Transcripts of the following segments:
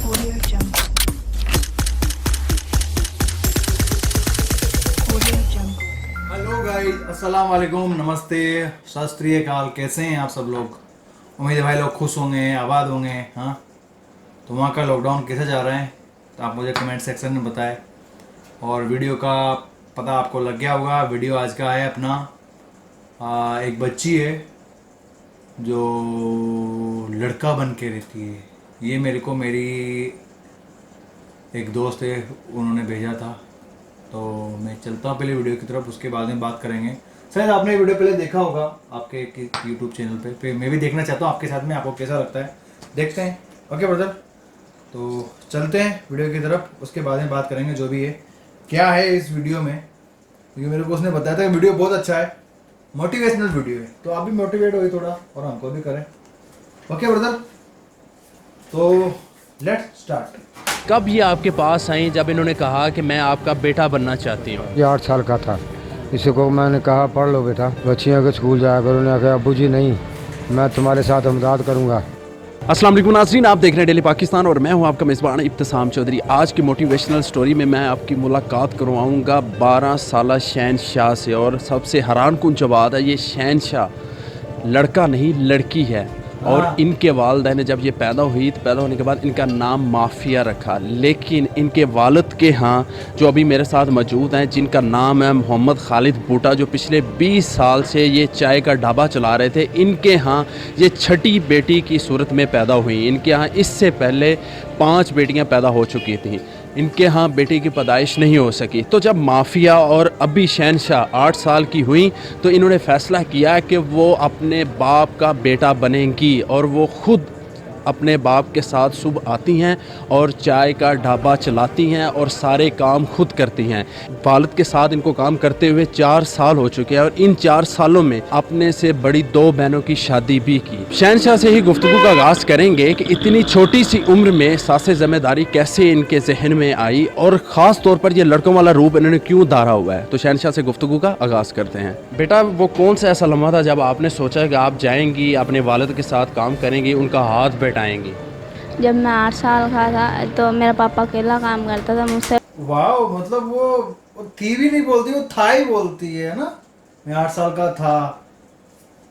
Audio Jungle. Audio Jungle. Hello guys, अस्सलाम वालेकुम, नमस्ते, सत श्री अकाल। कैसे हैं आप सब लोग? उम्मीद है भाई लोग खुश होंगे, आबाद होंगे। हाँ, तो वहाँ का लॉकडाउन कैसे जा रहा है तो आप मुझे कमेंट सेक्शन में बताएं। और वीडियो का पता आपको लग गया होगा। वीडियो आज का है अपना एक बच्ची है जो लड़का बन के रहती है। ये मेरे को मेरी एक दोस्त है, उन्होंने भेजा था। तो मैं चलता हूँ पहले वीडियो की तरफ, उसके बाद में बात करेंगे। शायद आपने वीडियो पहले देखा होगा आपके यूट्यूब चैनल पे, फिर मैं भी देखना चाहता हूँ आपके साथ में, आपको कैसा लगता है देखते हैं। ओके ब्रदर, तो चलते हैं वीडियो की तरफ, उसके बाद में बात करेंगे जो भी है क्या है इस वीडियो में। क्योंकि मेरे को उसने बताया था कि वीडियो बहुत अच्छा है, मोटिवेशनल वीडियो है, तो आप भी मोटिवेट हो थोड़ा और हमको भी करें। ओके ब्रदर, तो लेट्स स्टार्ट। कब ये आपके पास आई जब इन्होंने कहा कि मैं आपका बेटा बनना चाहती हूँ? ये 8 साल का था। इसी को मैंने कहा पढ़ लो बेटा, बच्चियों के स्कूल जाया करो। उन्होंने कहा अब्बू जी नहीं, मैं तुम्हारे साथ मदद करूँगा। अस्सलाम वालेकुम नाज़रीन, आप देख रहे हैं डेली पाकिस्तान और मैं हूं आपका मेज़बान इब्तिसाम चौधरी। आज की मोटिवेशनल स्टोरी में मैं आपकी मुलाकात करवाऊंगा 12 साला शहनशाह से। और सबसे हैरान कुन जो बात है, ये शहनशाह लड़का नहीं लड़की है। और इनके वालिदैन ने जब ये पैदा हुई तो पैदा होने के बाद इनका नाम माफिया रखा। लेकिन इनके वालिद के यहाँ जो अभी मेरे साथ मौजूद हैं, जिनका नाम है मोहम्मद खालिद बूटा, जो पिछले 20 साल से ये चाय का ढाबा चला रहे थे, इनके यहाँ ये छठी बेटी की सूरत में पैदा हुई। इनके यहाँ इससे पहले 5 बेटियाँ पैदा हो चुकी थी, इनके यहाँ बेटी की पैदाइश नहीं हो सकी। तो जब माफिया और अभी शहनशाह 8 साल की हुई तो इन्होंने फ़ैसला किया कि वो अपने बाप का बेटा बनेंगी और वो ख़ुद अपने बाप के साथ सुबह आती हैं और चाय का ढाबा चलाती हैं और सारे काम खुद करती हैं। वालिद के साथ इनको काम करते हुए 4 साल हो चुके हैं और इन 4 सालों में अपने से बड़ी 2 बहनों की शादी भी की। शहनशाह से ही गुफ्तगू का आगाज़ करेंगे कि इतनी छोटी सी उम्र में सासे ज़िम्मेदारी कैसे इनके जहन में आई और ख़ास तौर पर ये लड़कों वाला रूप इन्होंने क्यों धारा हुआ है। तो शहनशाह से गुफ्तगू का आगाज़ करते हैं। बेटा, वो कौन सा ऐसा लम्हा था जब आपने सोचा कि आप जाएंगी अपने वालिद के साथ काम करेंगी, उनका हाथ बैठाएंगी? जब मैं 8 साल का था तो मेरा पापा अकेला काम करता था मुझसे। वाह, मतलब वो थी भी नहीं बोलती, वो था ही बोलती है ना। मैं 8 साल का था,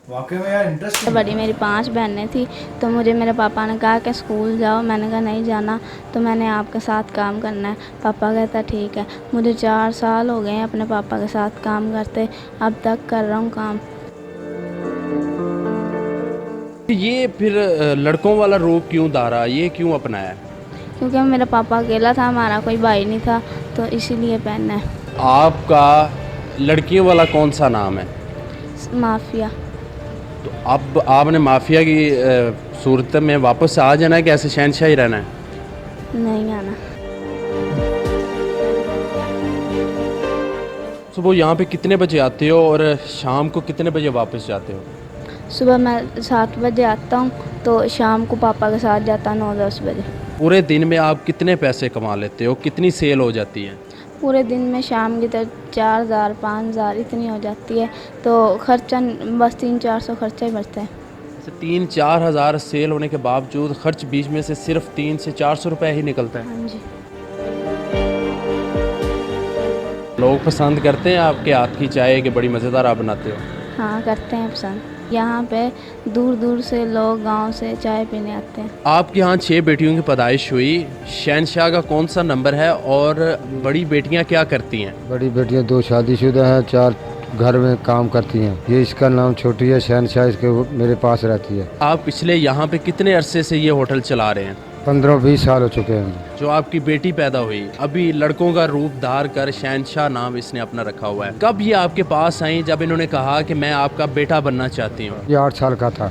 वाकई में यार इंटरेस्टिंग। बड़ी मेरी 5 बहनें थी, तो मुझे मेरे पापा ने कहा कि स्कूल जाओ। मैंने कहा नहीं जाना, तो मैंने आपके साथ काम करना है। पापा कहता ठीक है। मुझे 4 साल हो गए हैं अपने पापा के साथ काम करते, अब तक कर रहा हूँ काम। ये फिर लड़कों वाला रूप क्यों धारा, ये क्यों अपनाया? क्योंकि मेरा पापा अकेला था, हमारा कोई भाई नहीं था, तो इसीलिए पहनना है। आपका लड़कियों वाला कौन सा नाम है? माफिया। तो अब आपने माफिया की सूरत में वापस आ जाना है कि ऐसे शहनशाह ही रहना है? नहीं आना। सुबह यहाँ पे कितने बजे आते हो और शाम को कितने बजे वापस जाते हो? सुबह मैं 7 बजे आता हूँ, तो शाम को पापा के साथ जाता 9-10 बजे। पूरे दिन में आप कितने पैसे कमा लेते हो, कितनी सेल हो जाती है? पूरे दिन में शाम की तो 4000 5000 इतनी हो जाती है, तो खर्चा बस 300-400 खर्चा ही बचता है। 3-4 हज़ार सेल होने के बावजूद खर्च बीच में से सिर्फ 300 से 400 रुपये ही निकलता है। हाँ जी। लोग पसंद करते हैं आपके हाथ की चाय कि बड़ी मज़ेदार आप बनाते हो? हाँ, करते हैं पसंद। यहाँ पे दूर दूर से लोग गांव से चाय पीने आते हैं। आपके यहाँ 6 बेटियों की पैदाइश हुई, शहनशाह का कौन सा नंबर है और बड़ी बेटियाँ क्या करती हैं? बड़ी बेटियां 2 शादीशुदा हैं, 4 घर में काम करती हैं। ये इसका नाम छोटी है, शहनशाह इसके मेरे पास रहती है। आप पिछले यहाँ पे कितने अरसे से ये होटल चला रहे हैं? 15-20 साल हो चुके हैं। जो आपकी बेटी पैदा हुई, अभी लड़कों का रूप धार कर शहनशाह नाम इसने अपना रखा हुआ है। कब ये आपके पास आई जब इन्होंने कहा कि मैं आपका बेटा बनना चाहती हूँ? ये 8 साल का था।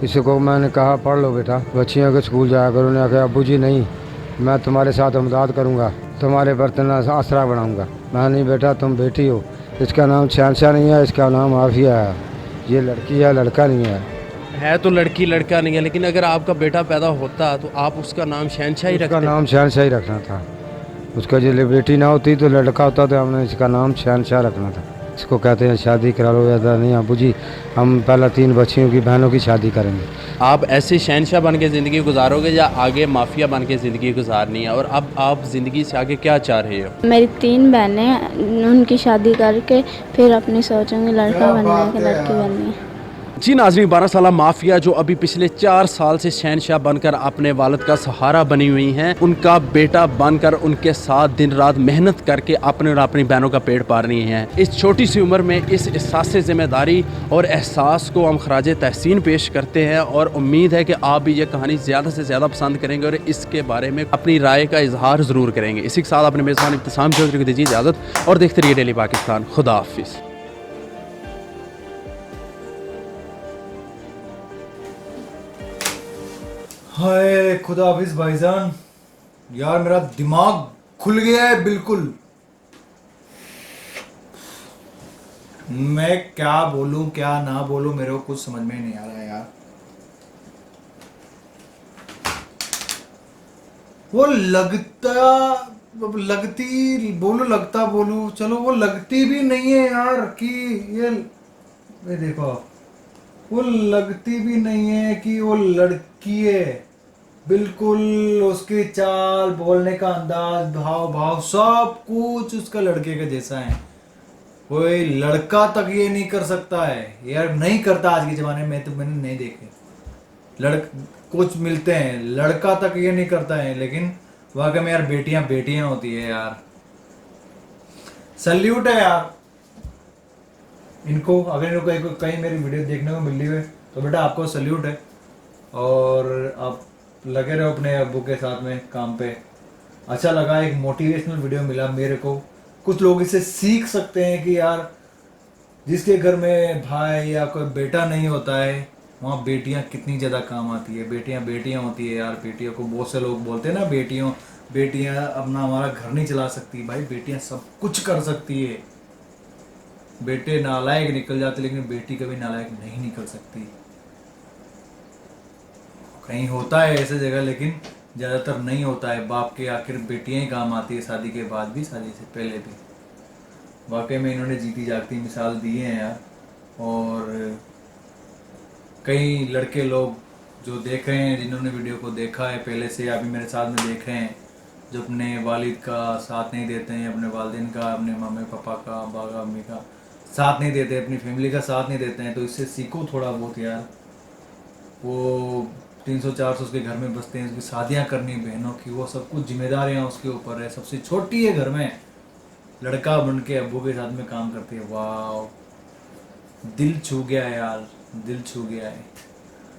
इसी को मैंने कहा पढ़ लो बेटा, बच्चियों के स्कूल जाया करो। उन्होंने कहा अब्बू जी नहीं, मैं तुम्हारे साथ मदद करूँगा, तुम्हारे बर्तन आसरा बनाऊँगा। मैं नहीं बेटा, तुम बेटी हो। इसका नाम शहनशाह नहीं है, इसका नाम माफिया है। ये लड़की है, लड़का नहीं है तो लड़की लड़का नहीं है, लेकिन अगर आपका बेटा पैदा होता तो आप उसका नाम शहनशाह ही रखते? उसका नाम शहनशाह ही रखना था। उसका जो बेटी ना होती तो लड़का होता तो हमने इसका नाम शहनशाह रखना था। इसको कहते हैं शादी करा लो या नहीं अबू जी, हम पहले 3 बच्चियों की बहनों की शादी करेंगे। आप ऐसे शहनशाह बन के ज़िंदगी गुजारोगे या आगे माफिया बन के ज़िंदगी गुजारनी है? और अब आप ज़िंदगी से आगे क्या चाह रहे हो? मेरी 3 बहनें हैं, उनकी शादी करके फिर अपनी सोचूंगी लड़का बनने की, लड़की बननी है। जी नाज़रीन, 12 साल माफिया जो अभी पिछले 4 साल से शहनशाह बनकर अपने वालिद का सहारा बनी हुई हैं, उनका बेटा बनकर उनके साथ दिन रात मेहनत करके अपने और अपनी बहनों का पेट पाल रही हैं। इस छोटी सी उम्र में इस एहसास ज़िम्मेदारी और एहसास को हम खराज तहसीन पेश करते हैं और उम्मीद है कि आप भी ये कहानी ज़्यादा से ज़्यादा पसंद करेंगे और इसके बारे में अपनी राय का इजहार ज़रूर करेंगे। इसी के साथ अपने मेज़बान इब्तिसाम चौधरी को दीजिए इजाज़त और देखते रहिए डेली पाकिस्तान। खुदा हाफिज़। हाय खुदा हाफिज भाईजान, यार मेरा दिमाग खुल गया है बिल्कुल। मैं क्या बोलूं क्या ना बोलूं, मेरे को कुछ समझ में नहीं आ रहा है यार। वो लगती बोलूं, लगता बोलूं, चलो वो लगती भी नहीं है यार कि ये देखो, वो लगती भी नहीं है कि वो लड़की है। बिल्कुल उसकी चाल, बोलने का अंदाज, भाव भाव सब कुछ उसका लड़के के जैसा है। कोई लड़का तक ये नहीं कर सकता है यार, नहीं करता आज के ज़माने में। तो मैंने नहीं देखे कुछ मिलते हैं, लड़का तक ये नहीं करता है। लेकिन वाकई में यार बेटियां बेटियां होती है यार। सल्यूट है यार इनको। अगर इनको कहीं मेरी वीडियो देखने को मिल रही है तो बेटा आपको सल्यूट है। और आप लगे रहो अपने अब्बू के साथ में काम पे। अच्छा लगा, एक मोटिवेशनल वीडियो मिला मेरे को। कुछ लोग इससे सीख सकते हैं कि यार जिसके घर में भाई या कोई बेटा नहीं होता है, वहाँ बेटियाँ कितनी ज़्यादा काम आती है। बेटियाँ बेटियाँ होती है यार। बेटियों को बहुत से लोग बोलते हैं ना, बेटियाँ अपना हमारा घर नहीं चला सकती। भाई बेटियाँ सब कुछ कर सकती है। बेटे नालायक निकल जाते लेकिन बेटी कभी नालायक नहीं निकल सकती। कहीं होता है ऐसे जगह, लेकिन ज़्यादातर नहीं होता है। बाप के आखिर बेटियां ही काम आती है, शादी के बाद भी, शादी से पहले भी। वाकई में इन्होंने जीती जागती मिसाल दी है यार। और कई लड़के लोग जो देख रहे हैं, जिन्होंने वीडियो को देखा है पहले से या भी मेरे साथ में देख रहे हैं, जो अपने वालिद का साथ नहीं देते हैं, अपने वालिदैन का, अपने मम्मी पापा का, अब्बा का, अम्मी का साथ नहीं देते, अपनी फैमिली का साथ नहीं देते हैं, तो इससे सीखो थोड़ा बहुत यार। वो 300-400 उसके घर में बसते हैं, उसकी शादियां करनी बहनों की, वो सब कुछ जिम्मेदारियां उसके ऊपर है। सबसे छोटी है घर में, लड़का बन के अब्बू के साथ में काम करती है। वाह, दिल छू गया है यार, दिल छू गया है।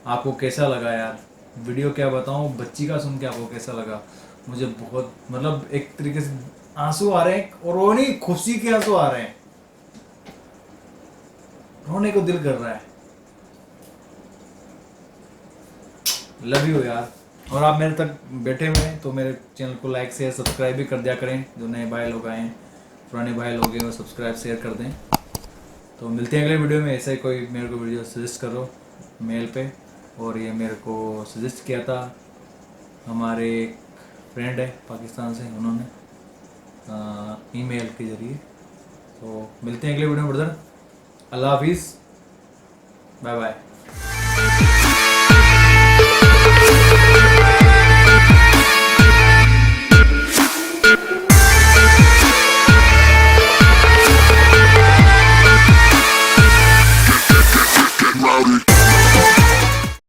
आपको कैसा लगा यार वीडियो? क्या बताऊं, बच्ची का सुन के आपको कैसा लगा? मुझे बहुत, मतलब एक तरीके से आंसू आ रहे हैं। और वो नहीं, खुशी के आंसू आ रहे हैं, रोने को दिल कर रहा है। लव यू यार। और आप मेरे तक बैठे हुए हैं तो मेरे चैनल को लाइक शेयर सब्सक्राइब भी कर दिया करें। जो नए भाई लोग आए हैं, पुराने भाई लोग हैं, वो सब्सक्राइब शेयर कर दें। तो मिलते हैं अगले वीडियो में। ऐसा ही कोई मेरे को वीडियो सजेस्ट करो मेल पे। और ये मेरे को सजेस्ट किया था हमारे एक फ्रेंड है पाकिस्तान से, उन्होंने ईमेल के ज़रिए। तो मिलते हैं अगले वीडियो में ब्रदर। अल्लाह हाफिज़, बाय बाय।